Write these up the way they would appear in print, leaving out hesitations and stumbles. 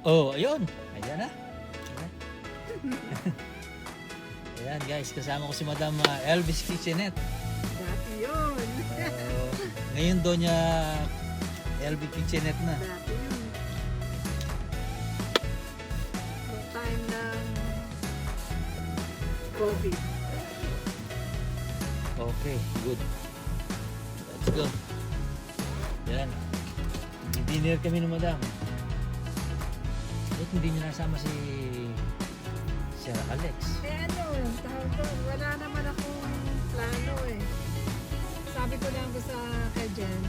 Oh, ayun. Ayan na. Ayan guys, kasama ko si Madam Elvis Kitchenette. Dati yun. Ngayon doon niya Elvis Kitchenette na. Dati yun. Noong time ng COVID. Okay, good. Let's go. Yan. Dinner kami ng Madam. Ba't hindi niyo nasama si Sir Alex? Eh ano, tawag doon, wala naman akong plano eh. Sabi ko lang ko sa kay Jen,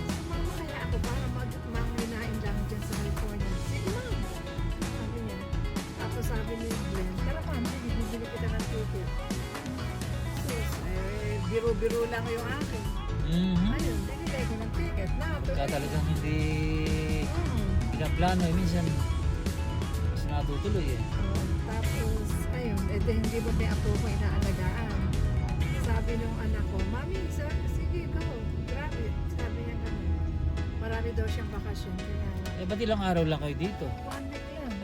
sumama kaya ako para manginain lang dyan sa California. Sige ma'am. Sabi niya. Tapos sabi ni Glenn, tara ma'am, sige, bibili kita ng ticket. Sus, biro-biro lang yung akin. Ayun, binigay ko ng ticket. Kaya talagang hindi plano eh. Minsan mas natutuloy eh. Tapos, ayun, hindi ba may apo ko inaalagaan. Sabi nung anak ko, Mami, sige, go. Grabe. Sabi niya naman. Marami daw siyang bakasyon. Kaya, Ba't ilang araw lang kayo dito? 1 week lang.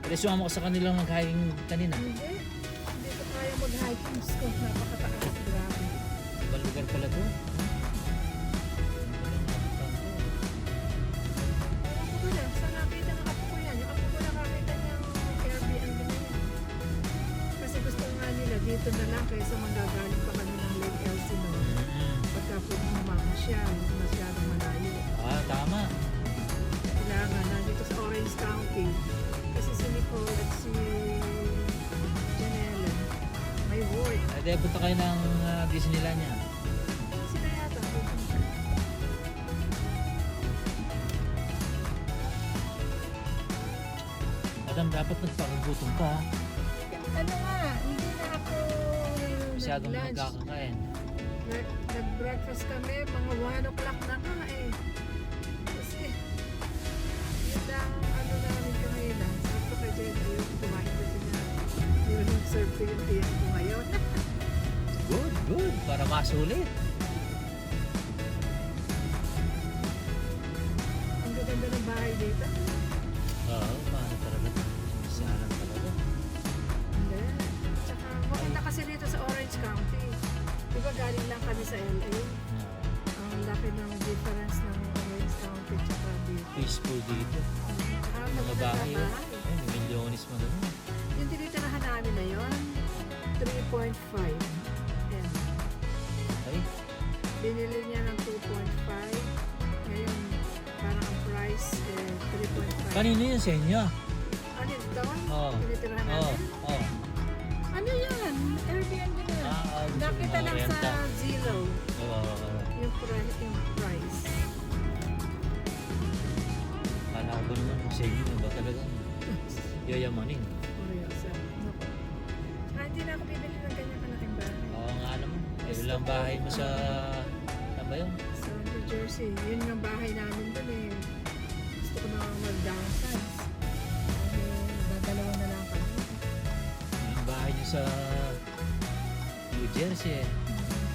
Pero sumama ko sa kanilang mag-hiking kanina. Hindi ko kaya mag-hiking. Diyos ko, napakataas. Grabe. Ibang lugar pala to. Ako ko lang, saan nakita ng apo ko yan? Yung apo ko nakakita niyang Airbnb na yan. Kasi gusto nga nila dito na lang kaysa manggagaling pa kami ng Lake Elsinore. Pagka po mama siya, masyadong malayo. Tama. Kailangan nandito sa Orange County. Kasi si Nicole at si Janela may work. Ay, punta kayo ng Disneyland niya. Sila yata pupunta. Madam, dapat nagpakagutom ka. Ano nga, hindi na ako Masyadong nag-lunch. magkakakain. Nag-breakfast kami, mga 1 o'clock na nga eh. Kasi, yun lang ano namin kanina. Sabi ko kay Jen, ayun, kumain ko sila. Yun yung serve ko yung tiyan ko ngayon. Good, good. Para masulit. Ang gaganda ng bahay dito. Oo, paano talaga. Masalan talaga. Hindi. Tsaka maganda kasi dito sa Orange County. Di ba galing lang kami sa LA? Ang laki ng difference ng Orange County tsaka dito. Peaceful dito. Tsaka Mga maganda bahay. na bahay. Ay, milyonis mo doon. Yung tinitirahan namin na yun, 3.5. Yan. Ay, Binili niya ng 2.5. Ngayon, parang ang price 3.5. kanino yun sa inyo? Ano yun doon? Oo. Tinitirahan Oo, namin? oo. Ano yan? Airbnb na yan. Nakita lang sa Zillow. Yung price. Kala ko ba naman sa inyo ba talagang yayamanin? Kuryosa. Naku. Tsaka hindi na ako bibili ng ganyan kalaking bahay. Oo nga naman. Eh, ilang bahay mo sa... Saan ba yun? Sa New Jersey. Yun yung bahay namin dun eh. Gusto ko na mag-downsize. Dadalawa na lang kami. Yung bahay niyo sa New Jersey eh.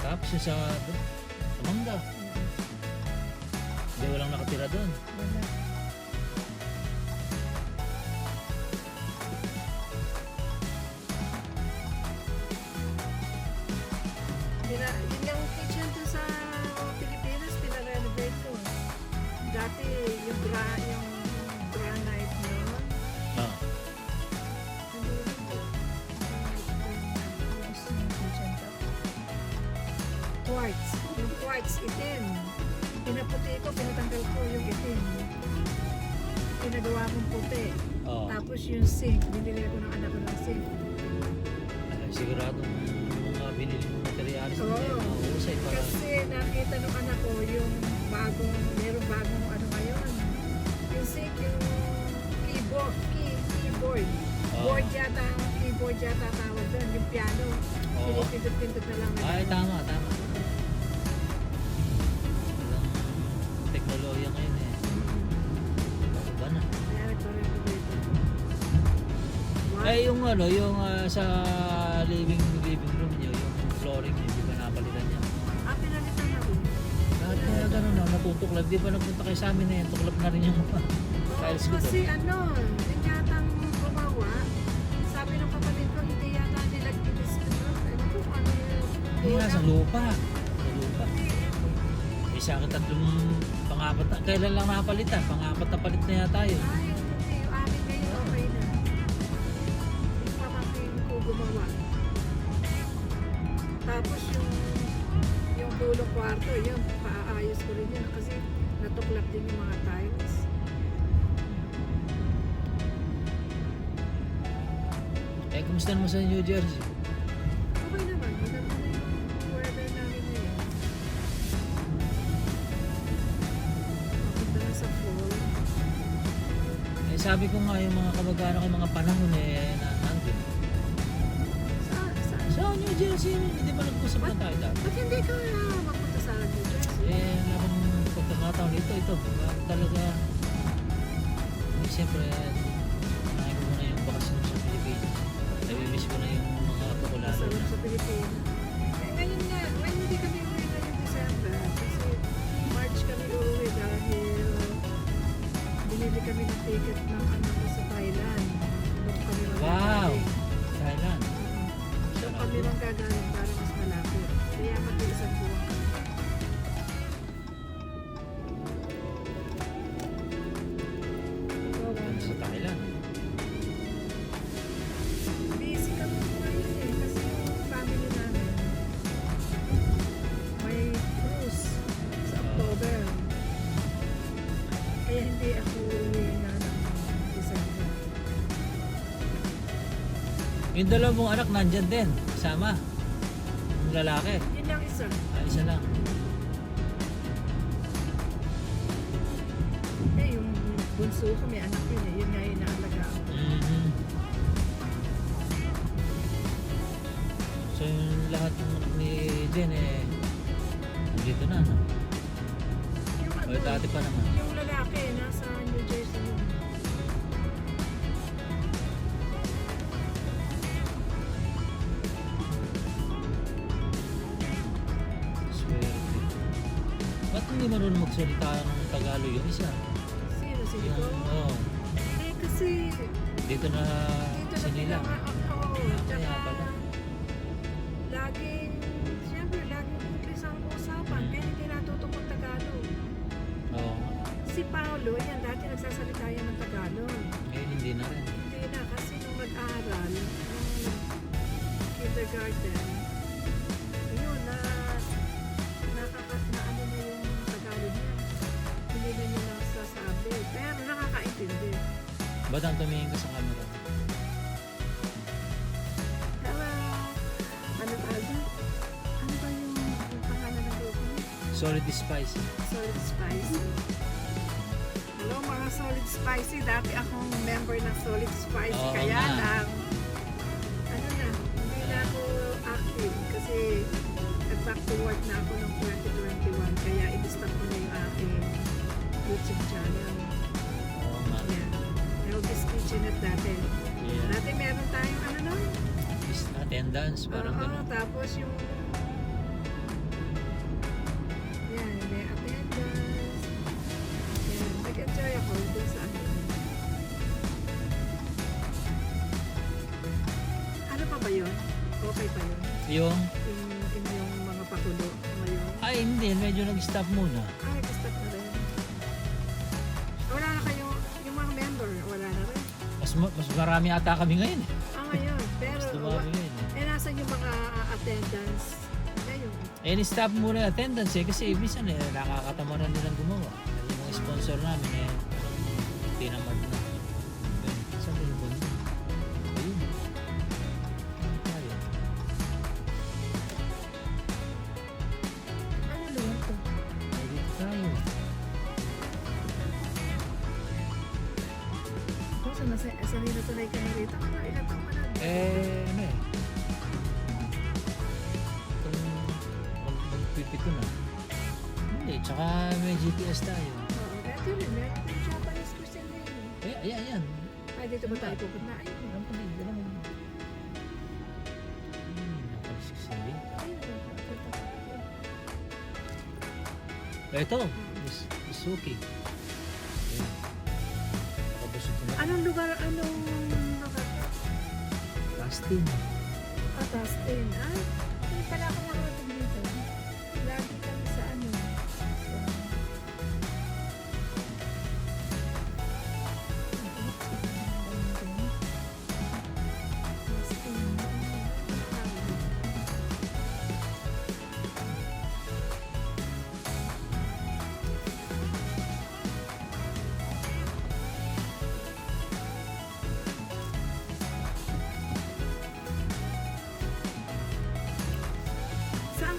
Tapos yung sa Amanda. Hindi walang nakatira doon. Wala. Yun yung kitchen to sa Pilipinas, pinarenovate ko. Dati yung granite yun. Ah. Quartz. Yung quartz itim. Pinaputi ko, pinatanggal ko yung itim. Pinagawa kong puti. Oo. Tapos yung sink, binili ko ng anak ko ng sink. Siguradong mga binili mong materialis na Oo. yun. Mahusay para... Kasi nakita ng anak ko yung merong bagong ano ngayon. Yung sink, yung keyboard. Board yata, keyboard yata tawag doon. Yung piano. Oo. Pinipindot-pindot na lang. Ay, tama, tama. Talagang teknolohiya ngayon eh. Iba na. Kaya nagpa-renovate ako. Wow. Eh, yung ano, yung sa living room niyo, yung flooring niyo, di ba napalitan niya? Pinalitan na rin. Bakit kaya ganun na? tutuklap. Di ba nagpunta kayo sa amin eh, tuklap na rin yung mga files ko Kasi doon. ano, yung yatang gumawa, sabi ng kapatid ko, hindi yata nila ginisito. Ano po, ano yung Hindi nga, sa lupa. Sa lupa. Eh, sa akin tatlong pang-apat na, kailan lang napalitan? Pang-apat na palit na yata yun. Ay, hindi. Yung amin ngayon, okay na. Yung pamangkin ko gumawa. Tapos yung dulo kwarto, yun, paaayos ko rin yun. Kasi natuklap din yung mga tiles. Eh, kumusta naman sa New Jersey? Okay naman. Maganda na yung weather namin ngayon. Papunta na sa fall. Eh, sabi ko nga, yung mga kamag-anak ko, yung mga panahon eh, nandun. Sa Sa New Jersey, hindi ba nag-usap na tayo dati? ba't hindi ka mapunta sa New Jersey? Eh, labang pagkakataon ito, talaga, eh, siyempre, nakain ko muna yung bakasyon sa Pilipinas. Nabimiss ko na yung mga apo ko lalo Masarap na. sa Pilipinas. Eh, ngayon nga, ngayon hindi kami uwi ngayong December. Kasi March kami uuwi dahil binili kami ng ticket ng ano sa Thailand. Doon kami lang Wow! gagaling. Thailand. Doon kami lang gagaling para mas malapit. Kaya mag-iisang buwan kami. Sa Thailand. Busy kami ngayon eh. Kasi yung family namin may cruise sa October. Kaya hindi ako uuwi na ng December. Yung dalawang anak nandyan din, kasama. Yung lalaki. Yun lang isa. Isa lang. Eh, yung bunso ko may anak yun eh. Yun nga yung naalagaan ko. Mhm. So yung lahat ng anak ni Jen eh, dito na, no? Yung ano, O dati pa naman. yung lalaki nasa New Jersey yun. Swerte. Ba't hindi marunong magsalita ng Tagalog yung isa? Sino? Si Yung, Nico? oh, Eh, kasi dito na dito na sinila. Oo. Kaya Tsaka, pala. laging, siyempre, laging English ang usapan. Kaya hindi natuto kong Tagalog. Oo. Si Paolo, yan, dati nagsasalita yan ng Tagalog. Ngayon hindi na rin. Hindi na, kasi nung nag-aaral, nung kindergarten, yun, na ano na yung Tagalog niya. Hindi na niya nasasabi. Pero nakakaintindi. Ba't ang tumingin ka sa camera? Hello! Ano ba? Ano ba yung pangalan ng grupo niya? Solid Spicy. Solid Spicy. Hello mga Solid Spicy. Dati akong member ng Solid Spicy. Oo Kaya nga. lang, ano na, hindi na ako active kasi nag-back to work na ako noong 2021. Kaya i-stop ko na yung aking YouTube channel. Oo nga. Yan. Elvis Kitchenette dati. Yeah. Dati meron tayong ano nun? Is attendance, parang Oo, gano'n. tapos yung yan, may attendance. Yan, nag-enjoy ako dun sa ano. Ano pa ba yun? Okay pa yun? Yung, Yung mga pakulo ngayon? ay hindi, medyo nag-stop muna. Ay, nag-stop na rin. Wala na kayo, yung mga member, wala na rin. Mas marami ata kami ngayon eh. Ngayon, pero, Mas dumami ngayon eh. nasan yung mga attendance ngayon? Eh, ni-stop muna yung attendance eh, kasi minsan eh, nakakatama na nilang gumawa. Yung mga sponsor namin eh, parang tinamad na. Ayun, saan ba yung banda? Ayun. Ano tayo? Ano naman to? Ay, dito tayo. Kung sanay na sanay ka na rito, ano, ilang taon ka na? Eh, ano eh. Itong magpipito na. Hindi, tsaka may GPS tayo. Oo, eto rin, meron din Japanese cuisine din. Ayan. Ay, dito ba tayo pupunta? Ayun, Alam ko din, alam mo. Napalisis hindi. ayun. Ito, is okay. Ayun. Nakabusog ko na. Anong lugar, anong lugar? Lastin. Tustin. Ay, hindi pala ako nakarating dito. Lagi kami sa ano. Sa...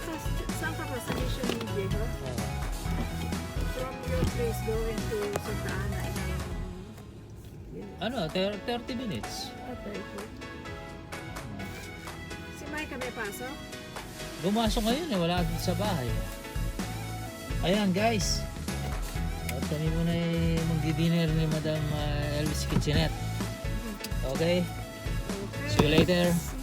Tustin. Saan ka ba sa Mission Viejo? From your place going to Santa Ana, ilang minutes? Ano, 30 minutes. Si Mike may pasok? Gumasok ngayon eh, wala dito sa bahay. Ayan guys. At kami muna ay magdi-dinner ni Madam Elvis Kitchenette. Okay? Okay. See you later.